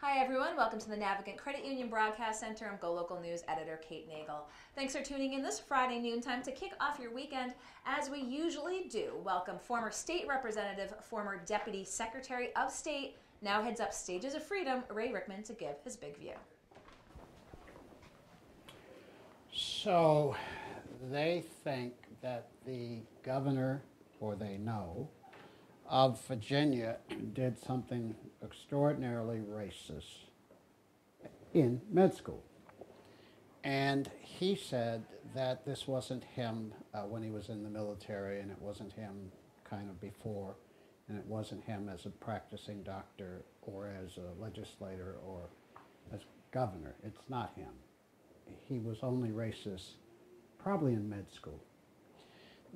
Hi everyone, welcome to the Navigant Credit Union Broadcast Center. I'm Go Local News editor Kate Nagle. Thanks for tuning in this Friday noontime to kick off your weekend as we usually do. Welcome former state representative, former deputy secretary of state, now heads up Stages of Freedom, Ray Rickman, to give his big view. So they think that the governor, or they know, of Virginia did something extraordinarily racist in med school. And he said that this wasn't him when he was in the military, and it wasn't him kind of before, and it wasn't him as a practicing doctor or as a legislator or as governor. It's not him. He was only racist probably in med school.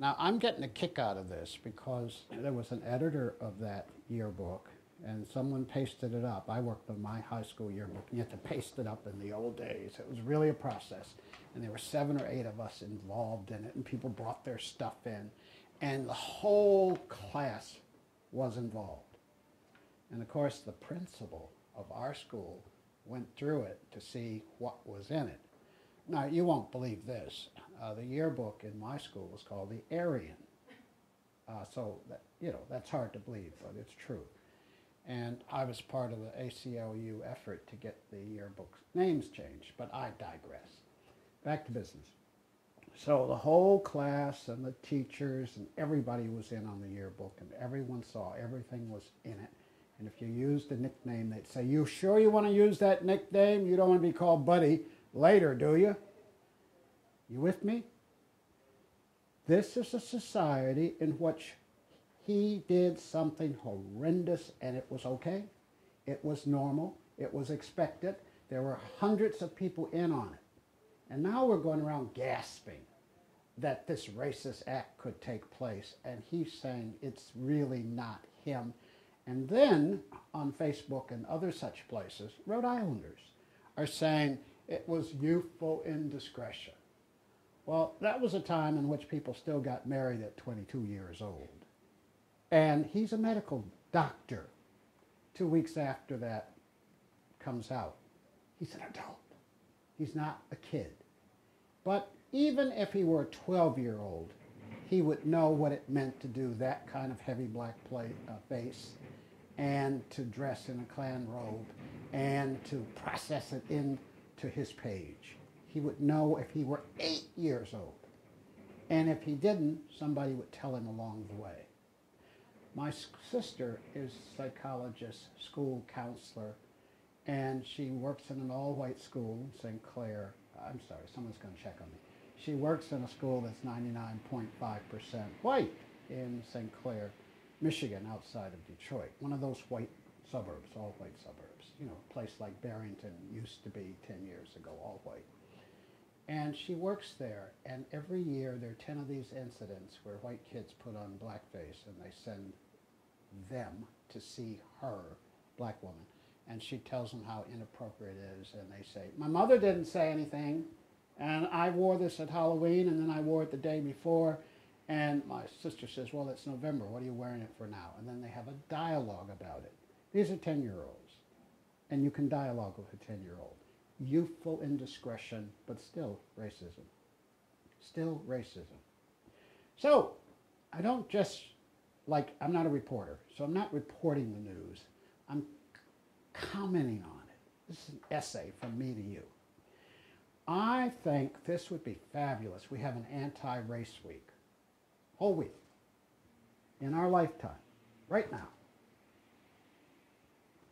Now, I'm getting a kick out of this because there was an editor of that yearbook, and someone pasted it up. I worked on my high school yearbook, and you had to paste it up in the old days. It was really a process, and there were 7 or 8 of us involved in it, and people brought their stuff in, and the whole class was involved. And, of course, the principal of our school went through it to see what was in it. Now, you won't believe this. The yearbook in my school was called the Aryan. So, that's hard to believe, but it's true. And I was part of the ACLU effort to get the yearbook names changed, but I digress. Back to business. So the whole class and the teachers and everybody was in on the yearbook, and everyone saw everything was in it. And if you used a nickname, they'd say, "You sure you want to use that nickname? You don't want to be called Buddy later, do you?" You with me? This is a society in which he did something horrendous and it was okay. It was normal. It was expected. There were hundreds of people in on it. And now we're going around gasping that this racist act could take place. And he's saying it's really not him. And then on Facebook and other such places, Rhode Islanders are saying it was youthful indiscretion. Well, that was a time in which people still got married at 22 years old. And he's a medical doctor. 2 weeks after that comes out, he's an adult. He's not a kid. But even if he were a 12-year-old, he would know what it meant to do that kind of heavy black face and to dress in a Klan robe and to process it into his page. He would know if he were 8 years old. And if he didn't, somebody would tell him along the way. My sister is a psychologist, school counselor, and she works in an all-white school in St. Clair. I'm sorry, someone's going to check on me. She works in a school that's 99.5% white in St. Clair, Michigan, outside of Detroit. One of those white suburbs, all white suburbs. You know, a place like Barrington used to be 10 years ago, all white. And she works there, and every year there are 10 of these incidents where white kids put on blackface and they send them to see her, black woman, and she tells them how inappropriate it is, and they say, "My mother didn't say anything, and I wore this at Halloween, and then I wore it the day before," and my sister says, "Well, it's November, what are you wearing it for now?" And then they have a dialogue about it. These are 10-year-olds, and you can dialogue with a 10-year-old. Youthful indiscretion, but still racism. Still racism. So, I don't just, I'm not a reporter, so I'm not reporting the news. I'm commenting on it. This is an essay from me to you. I think this would be fabulous. We have an anti-race week. Whole week. In our lifetime. Right now.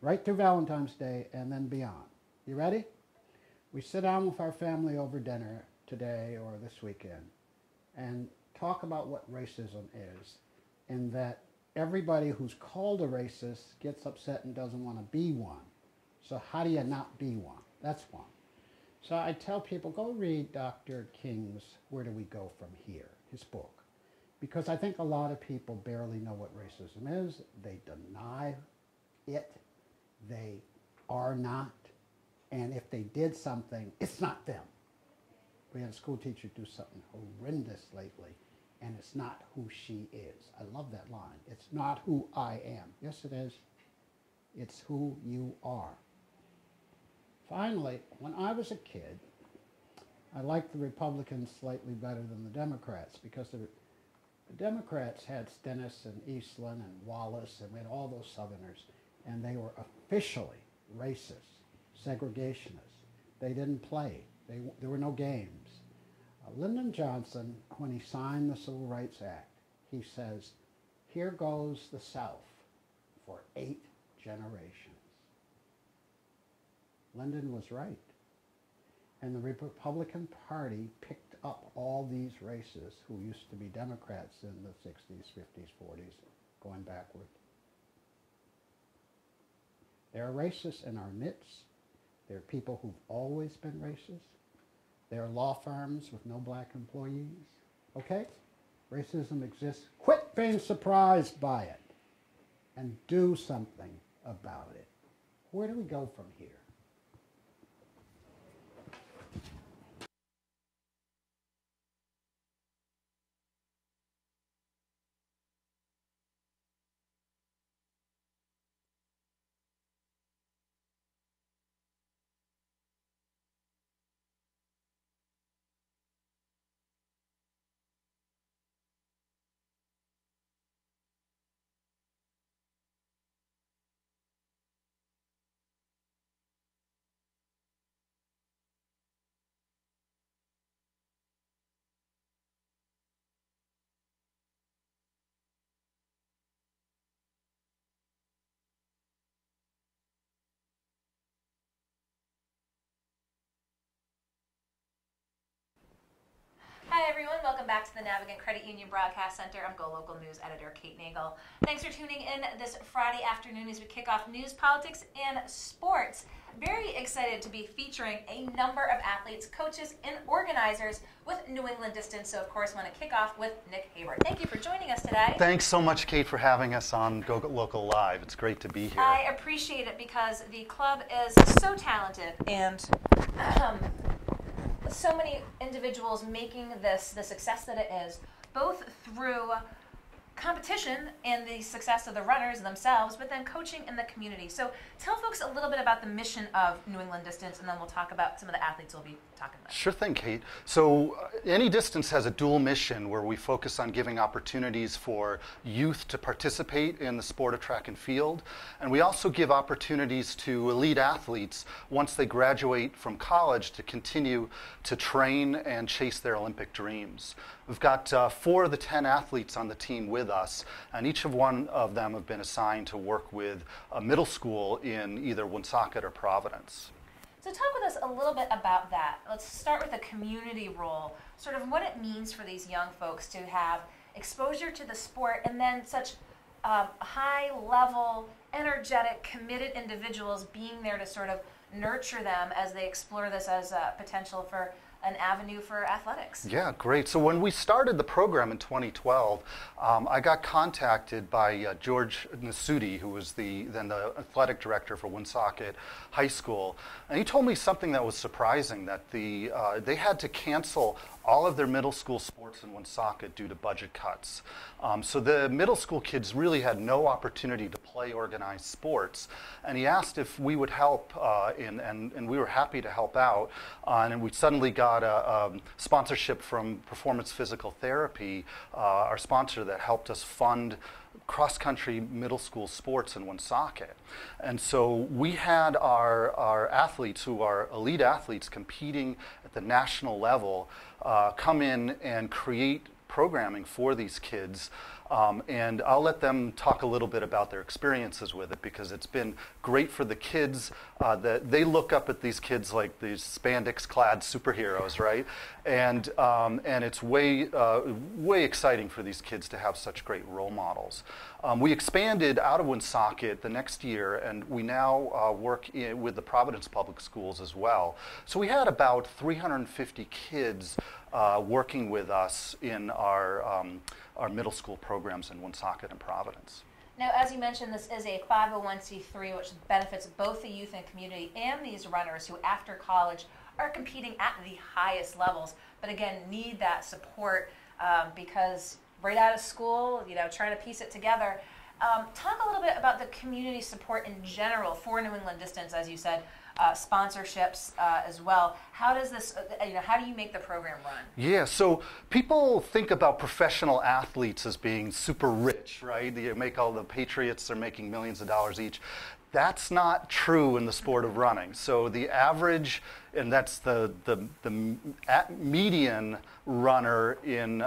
Right through Valentine's Day and then beyond. You ready? We sit down with our family over dinner today or this weekend and talk about what racism is, and that everybody who's called a racist gets upset and doesn't want to be one. So how do you not be one? That's one. So I tell people, go read Dr. King's Where Do We Go From Here, his book, because I think a lot of people barely know what racism is. They deny it. They are not. And if they did something, it's not them. We had a school teacher do something horrendous lately, and it's not who she is. I love that line. It's not who I am. Yes, it is. It's who you are. Finally, when I was a kid, I liked the Republicans slightly better than the Democrats because the Democrats had Stennis and Eastland and Wallace, and we had all those Southerners, and they were officially racist, segregationists. They didn't play. There were no games. Lyndon Johnson, when he signed the Civil Rights Act, he says, "Here goes the South for 8 generations." Lyndon was right. And the Republican Party picked up all these races who used to be Democrats in the 60s, 50s, 40s, going backward. There are racists in our midst. There are people who've always been racist. There are law firms with no black employees. Okay? Racism exists. Quit being surprised by it and do something about it. Where do we go from here? Hi everyone, welcome back to the Navigant Credit Union Broadcast Center. I'm Go Local News Editor Kate Nagle. Thanks for tuning in this Friday afternoon as we kick off news, politics, and sports. Very excited to be featuring a number of athletes, coaches, and organizers with New England Distance. So of course, I want to kick off with Nick Hayward. Thank you for joining us today. Thanks so much, Kate, for having us on Go Local Live. It's great to be here. I appreciate it because the club is so talented and so many individuals making this the success that it is, both through competition and the success of the runners themselves, but then coaching in the community. So tell folks a little bit about the mission of New England Distance, and then we'll talk about some of the athletes we'll be talking about. Sure thing, Kate. So Any Distance has a dual mission where we focus on giving opportunities for youth to participate in the sport of track and field, and we also give opportunities to elite athletes once they graduate from college to continue to train and chase their Olympic dreams. We've got 4 of the 10 athletes on the team with us, and each of one of them have been assigned to work with a middle school in either Woonsocket or Providence. So talk with us a little bit about that. Let's start with the community role, sort of what it means for these young folks to have exposure to the sport and then such high-level, energetic, committed individuals being there to sort of nurture them as they explore this as a potential for an avenue for athletics. Yeah, great. So when we started the program in 2012, I got contacted by George Nasuti, who was then the athletic director for Woonsocket High School, and he told me something that was surprising, that they had to cancel all of their middle school sports in Woonsocket due to budget cuts. So the middle school kids really had no opportunity to play organized sports. And he asked if we would help, and we were happy to help out. And we suddenly got a sponsorship from Performance Physical Therapy, our sponsor, that helped us fund cross-country middle school sports in Woonsocket. And so we had our athletes, who are elite athletes competing at the national level, come in and create programming for these kids. And I'll let them talk a little bit about their experiences with it, because it's been great for the kids. That they look up at these kids like these spandex-clad superheroes, right? And it's way exciting for these kids to have such great role models. We expanded out of Woonsocket the next year, and we now work with the Providence Public Schools as well. So we had about 350 kids working with us in our middle school programs in Woonsocket and Providence. Now, as you mentioned, this is a 501c3, which benefits both the youth and community and these runners who, after college, are competing at the highest levels, but again, need that support because right out of school, trying to piece it together. Talk a little bit about the community support in general for New England Distance, as you said, sponsorships as well. How does this, how do you make the program run? Yeah, so people think about professional athletes as being super rich, right? You make all the Patriots, they're making millions of dollars each. That's not true in the sport of running. So the average, and that's the median runner in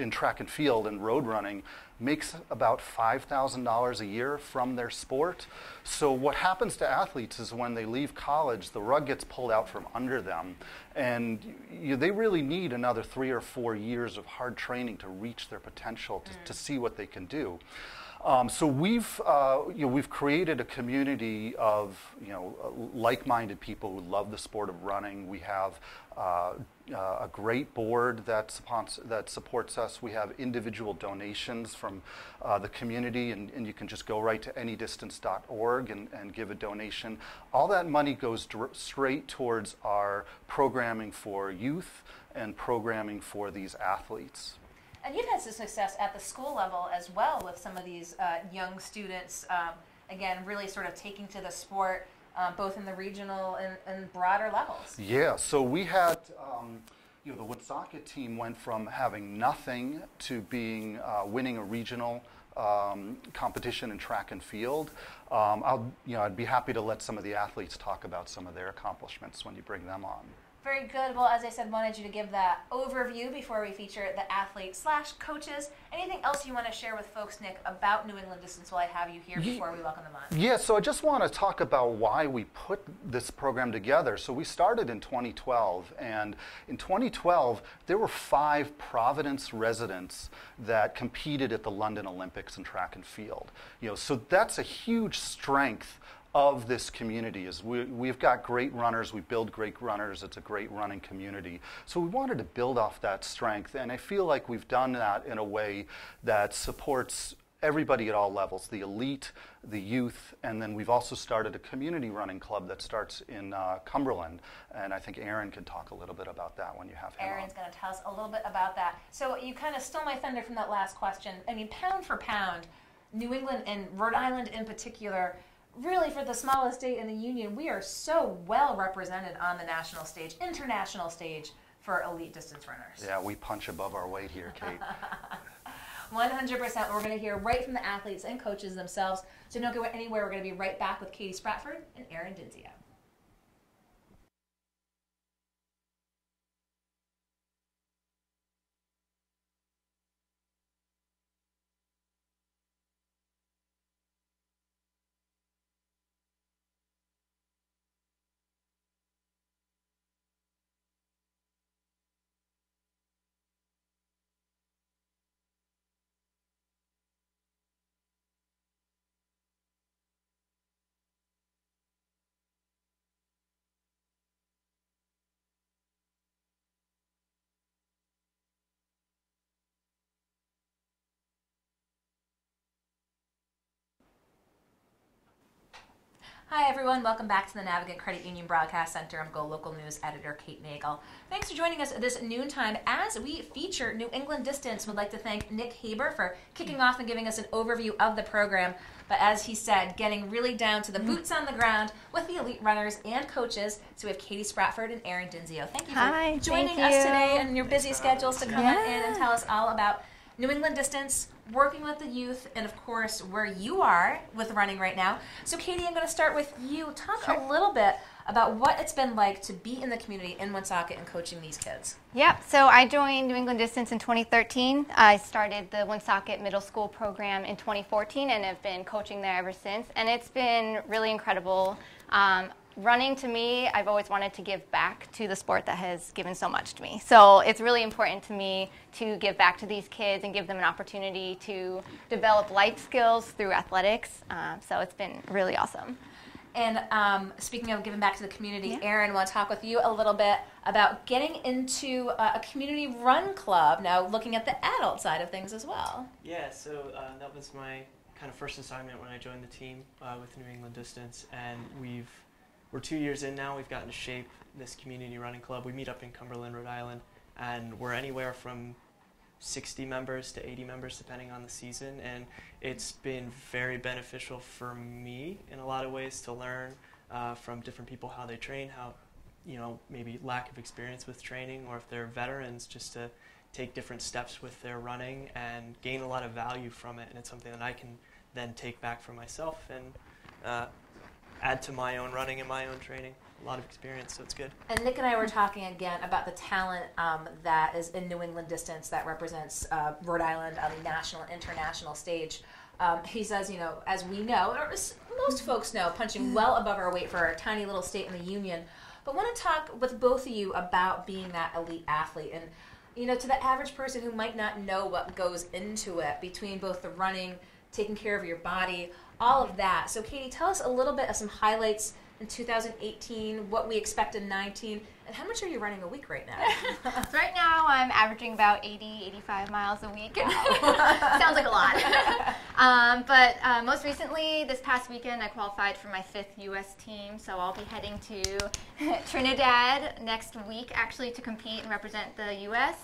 track and field and road running, makes about $5,000 a year from their sport. So what happens to athletes is when they leave college, the rug gets pulled out from under them, and they really need another 3 or 4 years of hard training to reach their potential, to see what they can do. So we've created a community of like-minded people who love the sport of running. We have a great board that supports us. We have individual donations from the community, and you can just go right to anydistance.org and give a donation. All that money goes straight towards our programming for youth and programming for these athletes. And you've had some success at the school level as well with some of these young students, again, really sort of taking to the sport, both in the regional and broader levels. Yeah, so we had, the Woonsocket team went from having nothing to being winning a regional competition in track and field. I'd be happy to let some of the athletes talk about some of their accomplishments when you bring them on. Very good. Well, as I said, wanted you to give that overview before we feature the athletes/coaches. Anything else you want to share with folks, Nick, about New England Distance while I have you here before we welcome them on? Yeah, so I just want to talk about why we put this program together. So we started in 2012, and in 2012, there were 5 Providence residents that competed at the London Olympics in track and field. So that's a huge strength of this community. Is we've got great runners, we build great runners, it's a great running community. So we wanted to build off that strength, and I feel like we've done that in a way that supports everybody at all levels, the elite, the youth, and then we've also started a community running club that starts in Cumberland, and I think Aaron can talk a little bit about that when you have him Aaron's going to tell us a little bit about that. So you kind of stole my thunder from that last question. I mean, pound for pound, New England and Rhode Island in particular, really, for the smallest state in the union, we are so well represented on the national stage, international stage for elite distance runners. Yeah, we punch above our weight here, Kate. 100%. We're going to hear right from the athletes and coaches themselves. So don't go anywhere. We're going to be right back with Katie Spratford and Aaron Dinzio. Hi everyone, welcome back to the Navigant Credit Union Broadcast Center. I'm Go Local News editor Kate Nagle. Thanks for joining us at this noontime as we feature New England Distance. We'd like to thank Nick Haber for kicking off and giving us an overview of the program. But as he said, getting really down to the boots on the ground with the elite runners and coaches. So we have Katie Spratford and Aaron Dinzio. Thank you for joining us today and your busy schedules to come on in and tell us all about New England Distance, working with the youth, and of course where you are with running right now. So Katie, I'm going to start with you. Talk a little bit about what it's been like to be in the community in Woonsocket and coaching these kids. Yep, so I joined New England Distance in 2013. I started the Woonsocket Middle School program in 2014 and have been coaching there ever since. And it's been really incredible. Running, to me, I've always wanted to give back to the sport that has given so much to me. So it's really important to me to give back to these kids and give them an opportunity to develop life skills through athletics. So it's been really awesome. And speaking of giving back to the community, Aaron, I want to talk with you a little bit about getting into a community run club, now looking at the adult side of things as well. Yeah, so that was my kind of first assignment when I joined the team with New England Distance, and we're 2 years in now. We've gotten to shape this community running club. We meet up in Cumberland, Rhode Island, and we're anywhere from 60 members to 80 members depending on the season, and it's been very beneficial for me in a lot of ways to learn from different people how they train, how, you know, maybe lack of experience with training, or if they're veterans, just to take different steps with their running and gain a lot of value from it. And it's something that I can then take back for myself and add to my own running and my own training. A lot of experience, so it's good. And Nick and I were talking again about the talent that is in New England distance that represents Rhode Island on the national and international stage. He says, you know, as we know, or as most folks know, punching well above our weight for a tiny little state in the Union. But I want to talk with both of you about being that elite athlete. And, you know, to the average person who might not know what goes into it, between both the running, taking care of your body, all of that. So, Katie, tell us a little bit of some highlights in 2018, what we expect in 19, and how much are you running a week right now? So right now I'm averaging about 80, 85 miles a week. Sounds like a lot. But most recently, this past weekend, I qualified for my 5th U.S. team, so I'll be heading to Trinidad next week, actually, to compete and represent the U.S.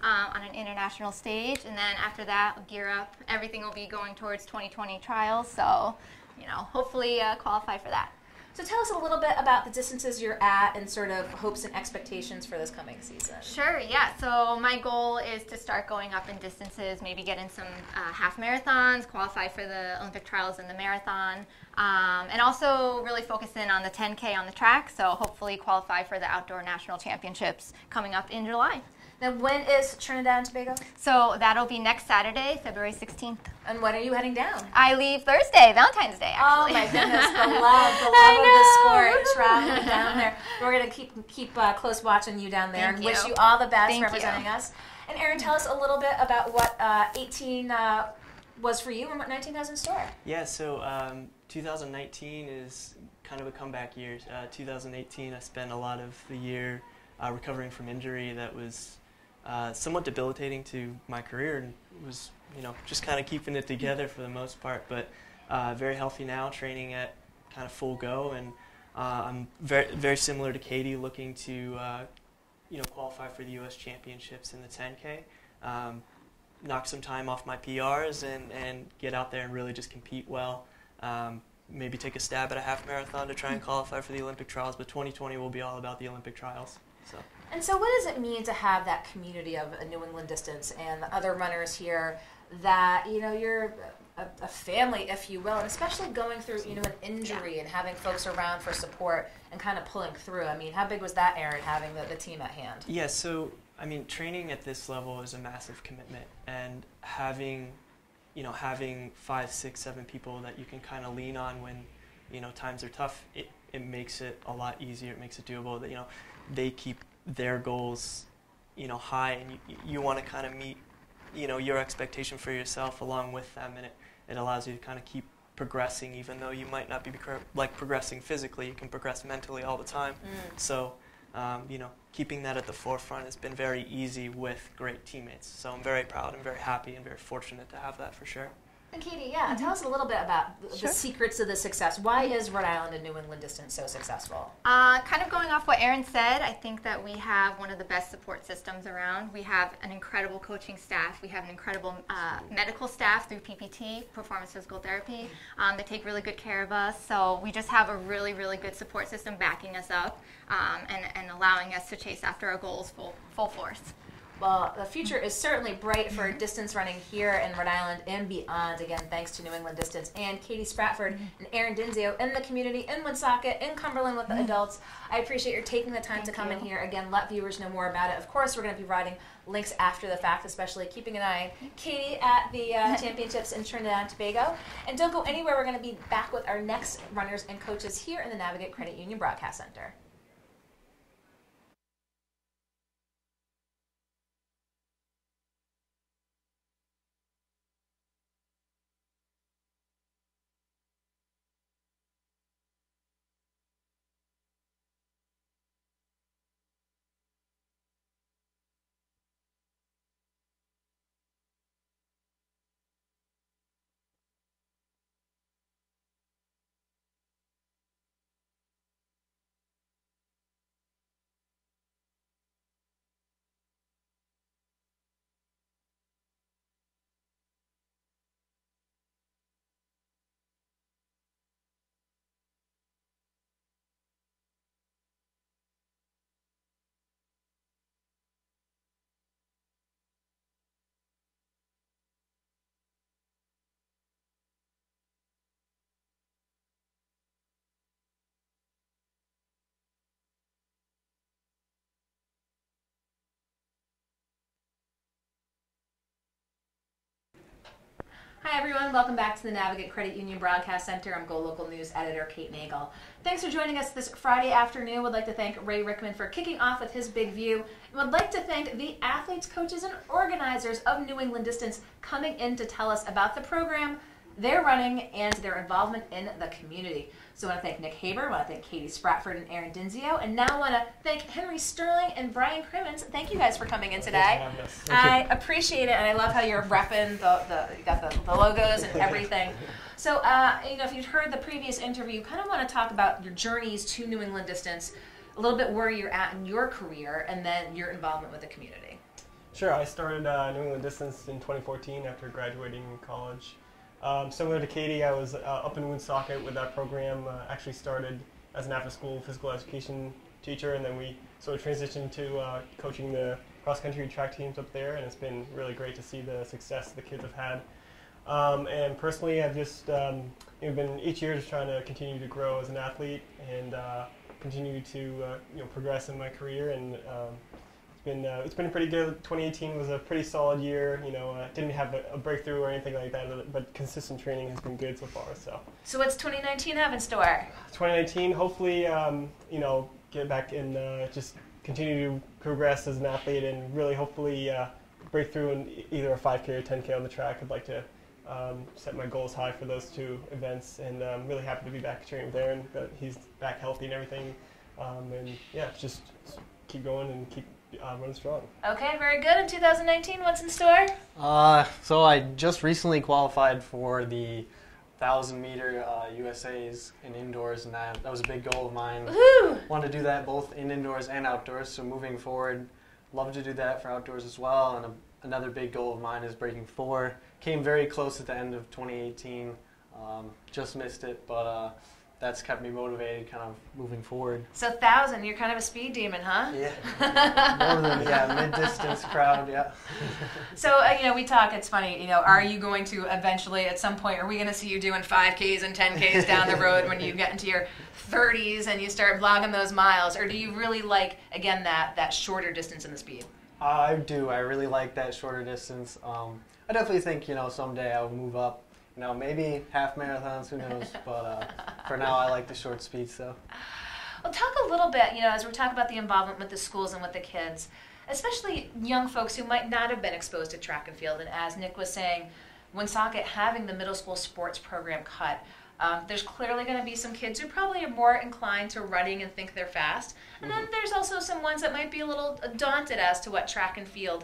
On an international stage. And then after that, I'll gear up. Everything will be going towards 2020 trials, so, you know, hopefully qualify for that. So tell us a little bit about the distances you're at and sort of hopes and expectations for this coming season. Sure, yeah. So my goal is to start going up in distances, maybe get in some half marathons, qualify for the Olympic trials in the marathon, and also really focus in on the 10K on the track, so hopefully qualify for the outdoor national championships coming up in July. Now, when is Trinidad and Tobago? So that'll be next Saturday, February 16th. And when are you heading down? I leave Thursday, Valentine's Day, actually. Oh my goodness, the love of the sport, traveling down there. We're going to keep close watch on you down there. Thank and you. Wish you all the best Thank representing you. us. And Aaron, tell us a little bit about what 18 was for you and what 19 has in store. Yeah, so 2019 is kind of a comeback year. 2018, I spent a lot of the year recovering from injury that was somewhat debilitating to my career, and was, you know, just kind of keeping it together for the most part. But very healthy now, training at kind of full go, and I'm very similar to Katie, looking to you know, qualify for the U.S. Championships in the 10K, knock some time off my PRs, and get out there and really just compete well. Maybe take a stab at a half marathon to try and qualify for the Olympic trials, but 2020 will be all about the Olympic trials. So. And so what does it mean to have that community of a New England distance and the other runners here that, you know, you're a family, if you will, and especially going through, you know, an injury and having folks around for support and kind of pulling through? I mean, how big was that, Aaron, having the team at hand? Yeah, so, I mean, training at this level is a massive commitment, and having 5, 6, 7 people that you can kind of lean on when, you know, times are tough, it makes it a lot easier. It makes it doable. That, you know, they keep their goals, you know, high, and you want to kind of meet, you know, your expectation for yourself along with them, and it allows you to kind of keep progressing, even though you might not be progressing physically. You can progress mentally all the time. So, you know, keeping that at the forefront has been very easy with great teammates. So I'm very proud and very happy and very fortunate to have that for sure. And Katie, tell us a little bit about the secrets of the success. Why is Rhode Island and New England distance so successful? Kind of going off what Aaron said, I think that we have one of the best support systems around. We have an incredible coaching staff. We have an incredible medical staff through PPT, Performance Physical Therapy. They take really good care of us. So we just have a really, really good support system backing us up and allowing us to chase after our goals full force. Well, the future is certainly bright for distance running here in Rhode Island and beyond. Again, thanks to New England Distance and Katie Spratford and Aaron Dinzio in the community, in Woonsocket, in Cumberland with the adults. I appreciate your taking the time to come in here. Again, let viewers know more about it. Of course, we're going to be providing links after the fact, especially keeping an eye on Katie at the championships in Trinidad and Tobago. And don't go anywhere. We're going to be back with our next runners and coaches here in the Navigate Credit Union Broadcast Center. Hi everyone, welcome back to the Navigate Credit Union Broadcast Center. I'm Go Local News editor Kate Nagle. Thanks for joining us this Friday afternoon. Would like to thank Ray Rickman for kicking off with his big view. And would like to thank the athletes, coaches, and organizers of New England Distance coming in to tell us about the program, their running, and their involvement in the community. So I want to thank Nick Haber, I want to thank Katie Spratford and Aaron Dinzio, and now I want to thank Henry Sterling and Brian Crimmins. Thank you guys for coming in today. I appreciate it, and I love how you're repping you got the logos and everything. So, if you've heard the previous interview, you kind of want to talk about your journeys to New England Distance, a little bit where you're at in your career, and then your involvement with the community. Sure, I started New England Distance in 2014 after graduating college. Similar to Katie, I was up in Woonsocket with that program. Actually started as an after-school physical education teacher, and then we sort of transitioned to coaching the cross-country track teams up there, and it's been really great to see the success the kids have had. And personally, I've just been each year just trying to continue to grow as an athlete and continue to progress in my career. And it's been pretty good. 2018 was a pretty solid year. Didn't have a breakthrough or anything like that, but consistent training has been good so far. So what's 2019 have in store? 2019, hopefully, get back and just continue to progress as an athlete and really hopefully break through in either a 5K or 10K on the track. I'd like to set my goals high for those two events, and I'm really happy to be back training with Aaron, that he's back healthy and everything. Just keep going and keep running strong. Okay, very good. In 2019, what's in store? So I just recently qualified for the 1,000-meter USAs in indoors, and that was a big goal of mine. Woohoo! Wanted to do that both in indoors and outdoors, so moving forward, love to do that for outdoors as well. And another big goal of mine is breaking 4. Came very close at the end of 2018, just missed it, but that's kept me motivated kind of moving forward. So 1,000, you're kind of a speed demon, huh? Yeah, more than, mid-distance crowd, yeah. So, we talk, it's funny, are you going to eventually, at some point, are we going to see you doing 5Ks and 10Ks down the road when you get into your 30s and you start vlogging those miles? Or do you really like, again, that shorter distance and the speed? I do. I really like that shorter distance. I definitely think, someday I'll move up. Maybe half marathons, who knows, but for now I like the short speed, so. Well, talk a little bit, as we talk about the involvement with the schools and with the kids, especially young folks who might not have been exposed to track and field, and as Nick was saying, Woonsocket having the middle school sports program cut, there's clearly going to be some kids who probably are more inclined to running and think they're fast, and then there's also some ones that might be a little daunted as to what track and field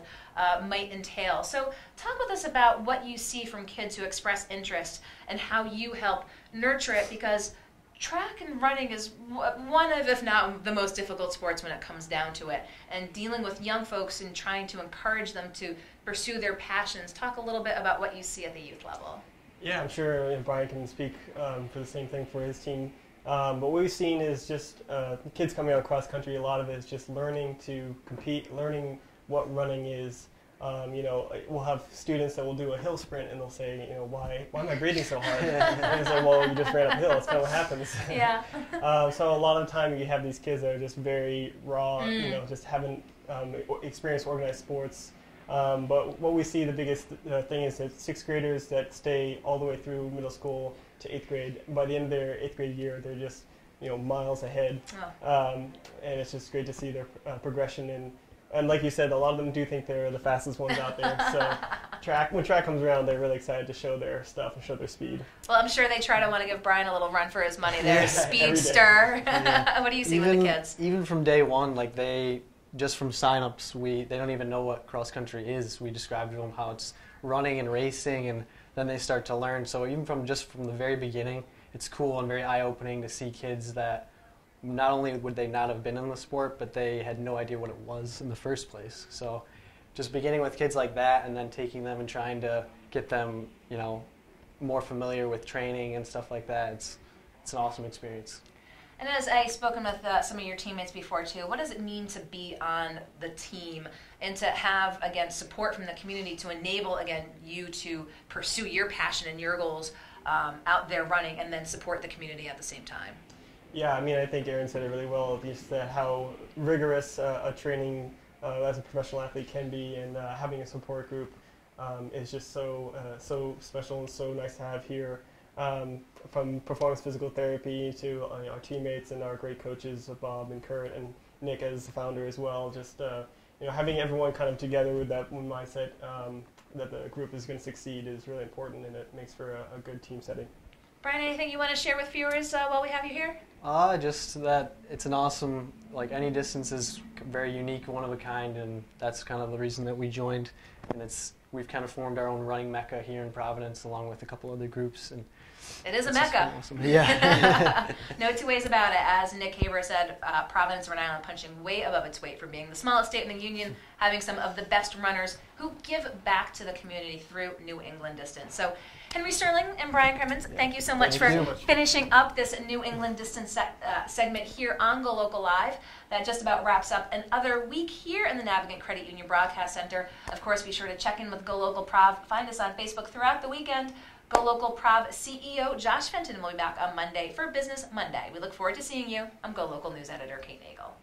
might entail. So talk with us about what you see from kids who express interest and how you help nurture it, because track and running is one of, if not the most difficult sports when it comes down to it, and dealing with young folks and trying to encourage them to pursue their passions. Talk a little bit about what you see at the youth level. Yeah, I'm sure Brian can speak for the same thing for his team. But what we've seen is just kids coming out cross country. A lot of it is just learning to compete, learning what running is. We'll have students that will do a hill sprint and they'll say, why am I breathing so hard? And it's like, well, you just ran uphill. That's kind of what happens. Yeah. So a lot of the time you have these kids that are just very raw, just haven't experienced organized sports. But what we see, the biggest thing is that 6th graders that stay all the way through middle school to 8th grade, by the end of their 8th grade year, they're just miles ahead. And it's just great to see their progression. And like you said, a lot of them do think they're the fastest ones out there. So when track comes around, they're really excited to show their stuff and show their speed. Well, I'm sure they try to want to give Brian a little run for his money there. Speedster. What do you see with the kids? Even from day one, just from sign-ups, they don't even know what cross-country is. We describe to them how it's running and racing, and then they start to learn. So even from the very beginning, it's cool and very eye-opening to see kids that not only would they not have been in the sport, but they had no idea what it was in the first place. So just beginning with kids like that and then taking them and trying to get them, more familiar with training and stuff like that, it's an awesome experience. And as I've spoken with some of your teammates before too, what does it mean to be on the team and to have, again, support from the community to enable, again, you to pursue your passion and your goals out there running and then support the community at the same time? Yeah, I think Aaron said it really well, just how rigorous a training as a professional athlete can be, and having a support group is just so special and so nice to have here. From performance physical therapy to our teammates and our great coaches, Bob and Kurt and Nick as the founder as well. Just having everyone kind of together with that one mindset that the group is going to succeed is really important, and it makes for a good team setting. Brian, anything you want to share with viewers while we have you here? Just that it's an awesome, like any distance is very unique, one of a kind, and that's kind of the reason that we joined. And we've kind of formed our own running mecca here in Providence along with a couple other groups. And it is a mecca. Awesome. Yeah. No two ways about it. As Nick Haber said, Providence, Rhode Island, punching way above its weight for being the smallest state in the union, having some of the best runners who give back to the community through New England Distance. So, Henry Sterling and Brian Crimmins, thank you so much for finishing up this New England Distance segment here on Go Local Live. That just about wraps up another week here in the Navigant Credit Union Broadcast Center. Of course, be sure to check in with Go Local Prov. Find us on Facebook throughout the weekend. Go Local Prov CEO Josh Fenton will be back on Monday for Business Monday. We look forward to seeing you. I'm Go Local News Editor Kate Nagle.